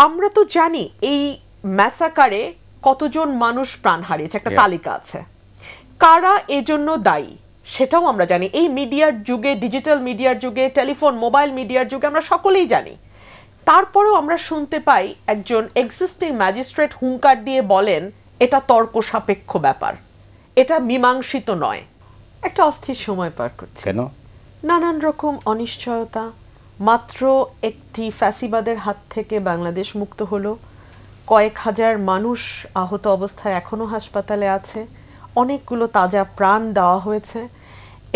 আমরা তো জানি এই ম্যাসাকারে কতজন মানুষ প্রাণ হারিয়েছে, একটা তালিকা আছে। কারা এজন্য দায়ী সেটাও আমরা জানি। এই মিডিয়ার যুগে, ডিজিটাল মিডিয়ার যুগে, টেলিফোন মোবাইল মিডিয়ার যুগে আমরা সকলেই জানি। তারপরেও আমরা শুনতে পাই একজন এক্সিস্টিং ম্যাজিস্ট্রেট হুঙ্কার দিয়ে বলেন এটা তর্ক সাপেক্ষ ব্যাপার, এটা মীমাংসিত নয়। একটা অস্থির সময় পার করছে। কেন? নানান রকম অনিশ্চয়তা। মাত্র একটি ফ্যাসিবাদের হাত থেকে বাংলাদেশ মুক্ত হলো, কয়েক হাজার মানুষ আহত অবস্থায় এখনো হাসপাতালে আছে, অনেকগুলো তাজা প্রাণ দেওয়া হয়েছে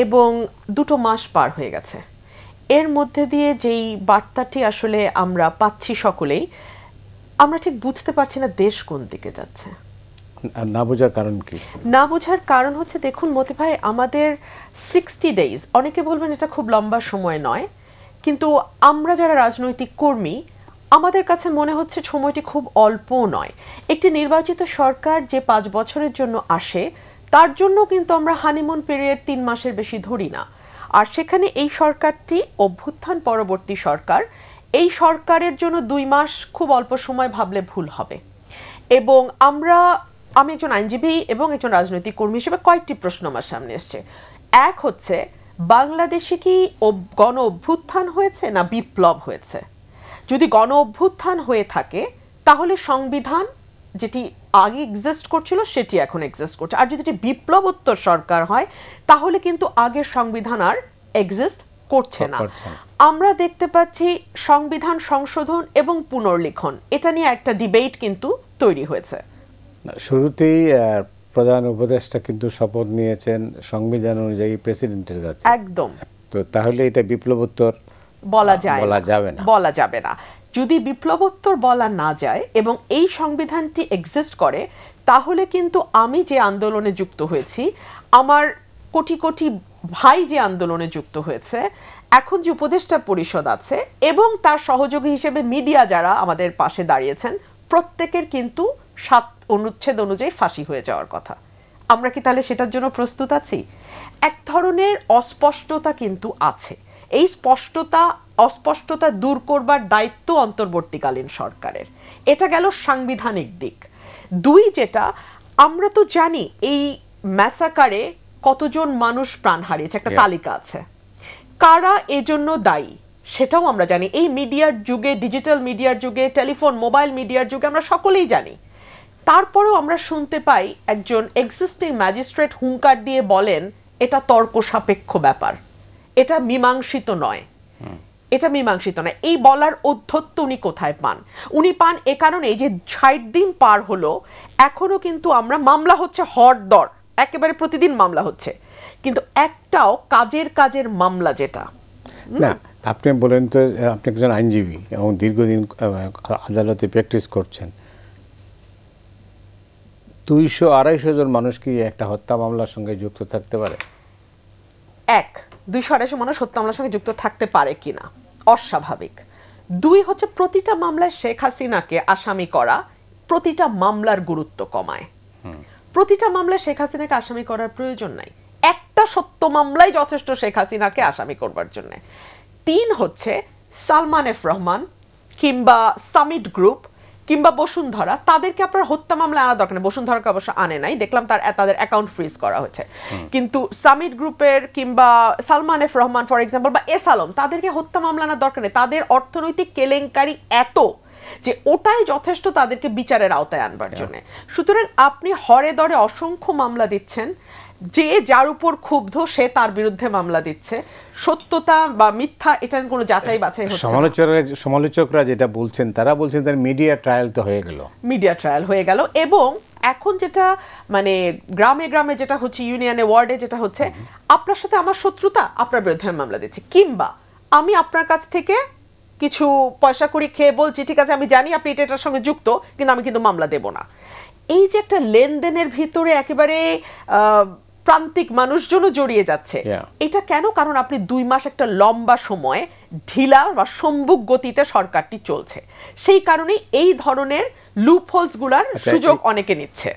এবং 2 মাস পার হয়ে গেছে। এর মধ্যে দিয়ে যেই বার্তাটি আসলে আমরা পাচ্ছি সকলেই, আমরা ঠিক বুঝতে পারছি না দেশ কোন দিকে যাচ্ছে। না বোঝার কারণ কি? না বোঝার কারণ হচ্ছে, দেখুন মতি ভাই, আমাদের 60 ডেজ, অনেকে বলবেন এটা খুব লম্বা সময় নয়, কিন্তু আমরা যারা রাজনৈতিক কর্মী আমাদের কাছে মনে হচ্ছে সময়টি খুব অল্প নয়। একটি নির্বাচিত সরকার যে 5 বছরের জন্য আসে, তার জন্য কিন্তু আমরা হানিমুন পিরিয়ড 3 মাসের বেশি ধরি না। আর সেখানে এই সরকারটি অভ্যুত্থান পরবর্তী সরকার, এই সরকারের জন্য 2 মাস খুব অল্প সময় ভাবলে ভুল হবে। এবং আমি একজন আইনজীবী এবং একজন রাজনৈতিক কর্মী হিসেবে কয়েকটি প্রশ্ন আমার সামনে এসছে। এক হচ্ছে, বাংলাদেশে কি গণ অভ্যুত্থান হয়েছে না বিপ্লব হয়েছে? যদি গণ অভ্যুত্থান হয়ে থাকে তাহলে সংবিধান যেটি আগে এক্সিস্ট করছিল সেটি এখন এক্সিস্ট করছে। আর যদি এটি বিপ্লবোত্তর সরকার হয় তাহলে কিন্তু আগের সংবিধান আর এক্সিস্ট করছে না। আমরা দেখতে পাচ্ছি সংবিধান সংশোধন এবং পুনর্লিখন, এটা নিয়ে একটা ডিবেট কিন্তু তৈরি হয়েছে। শুরুতেই প্রধান উপদেষ্টা কিন্তু শপথ নিয়েছেন সংবিধান অনুযায়ী প্রেসিডেন্টের কাছে। একদম। তো তাহলে এটা বিপ্লবোত্তর বলা যাবে না। যদি বিপ্লবোত্তর বলা না যায় এবং এই সংবিধানটি এক্সিস্ট করে, তাহলে কিন্তু আমি যে আন্দোলনে যুক্ত হয়েছি, আমার কোটি কোটি ভাই যে আন্দোলনে যুক্ত হয়েছে, এখন যে উপদেষ্টা পরিষদ আছে এবং তার সহযোগী হিসেবে মিডিয়া যারা আমাদের পাশে দাঁড়িয়েছেন, প্রত্যেকের কিন্তু 7 অনুচ্ছেদ অনুযায়ী ফাঁসি হয়ে যাওয়ার কথা। আমরা কি তাহলে সেটার জন্য প্রস্তুত আছি? এক ধরনের অস্পষ্টতা কিন্তু আছে। এই অস্পষ্টতা দূর করবার দায়িত্ব অন্তর্বর্তীকালীন সরকারের। এটা গেল সাংবিধানিক দিক। 2, যেটা আমরা তো জানি এই ম্যাসাকারে কতজন মানুষ প্রাণ হারিয়েছে, একটা তালিকা আছে। কারা এজন্য দায়ী সেটাও আমরা জানি। এই মিডিয়ার যুগে, ডিজিটাল মিডিয়ার যুগে, টেলিফোন মোবাইল মিডিয়ার যুগে আমরা সকলেই জানি। তারপরেও আমরা শুনতে পাই একজন এক্সিস্টিং ম্যাজিস্ট্রেট হুঙ্কার দিয়ে বলেন এটা তর্ক সাপেক্ষ ব্যাপার, এটা মীমাংসিত নয়। এই বলার অধ্যত্ত উনি কোথায় পান? উনি পান এ কারণে যে 60 দিন পার হলো, এখনো কিন্তু আমরা মামলা হচ্ছে হরদর, একেবারে প্রতিদিন মামলা হচ্ছে, কিন্তু একটাও কাজের মামলা যেটা না। আপনি বলেন তো, আপনি একজন আইনজীবী এবং দীর্ঘদিন আদালতে প্র্যাকটিস করছেন, 200-250 জন মানুষ কি একটা হত্যা মামলার সঙ্গে যুক্ত থাকতে পারে? 200-250 মানুষ হত্যা মামলার সঙ্গে যুক্ত থাকতে পারে কিনা অস্বাভাবিক। 2 হচ্ছে, প্রতিটা মামলায় শেখ হাসিনাকে আসামি করা প্রতিটা মামলার গুরুত্ব কমায়। প্রতিটা মামলায় শেখ হাসিনাকে আসামি করার প্রয়োজন নাই, একটা সত্য মামলাই যথেষ্ট শেখ হাসিনাকে আসামি করবার জন্য। 3 হচ্ছে, সালমান এফ রহমান কিংবা সামিট গ্রুপ কিংবা বসুন্ধরা, তাদেরকে আপনার হত্যা মামলা আনা দরকার নেই। বসুন্ধরাকে অবশ্য আনে নাই, দেখলাম তাদের অ্যাকাউন্ট ফ্রিজ করা হয়েছে। কিন্তু সামিট গ্রুপের কিংবা Salman F Rahman for example বা এস আলম, তাদেরকে হত্যা মামলা আনার দরকার নেই। তাদের অর্থনৈতিক কেলেঙ্কারি এত যে ওটাই যথেষ্ট তাদেরকে বিচারের আওতায় আনবার জন্য। সুতরাং আপনি হরে দরে অসংখ্য মামলা দিচ্ছেন, যে যার উপর ক্ষুব্ধ সে তার বিরুদ্ধে মামলা দিচ্ছে। সত্যতা বা মিথ্যা এটার কোনো যাচাই বাছাই হচ্ছে না। সমালোচকরা যেটা বলছেন, তারা বলছেন তার মিডিয়া ট্রায়াল তো হয়ে গেল। এবং এখন যেটা মানে গ্রামে গ্রামে যেটা হচ্ছে, ইউনিয়নে ওয়ার্ডে যেটা হচ্ছে, আপনার সাথে আমার শত্রুতা, আপনার বিরুদ্ধে মামলা দিচ্ছি, কিংবা আমি আপনার কাছ থেকে কিছু পয়সা করি খেয়ে বলছি ঠিক আছে আমি জানি আপনি এটার সঙ্গে যুক্ত, কিন্তু আমি কিন্তু মামলা দেব না। এই যে একটা লেনদেনের ভিতরে একেবারে প্রান্তিক মানুষজনও জড়িয়ে যাচ্ছে, এটা কেন? কারণ আপনি 2 মাস একটা লম্বা সময় ঢিলা বা সম্মুখ গতিতে সরকারটি চলছে, সেই কারণেই এই ধরনের লুপহোলস গুলার সুযোগ অনেকে নিচ্ছে।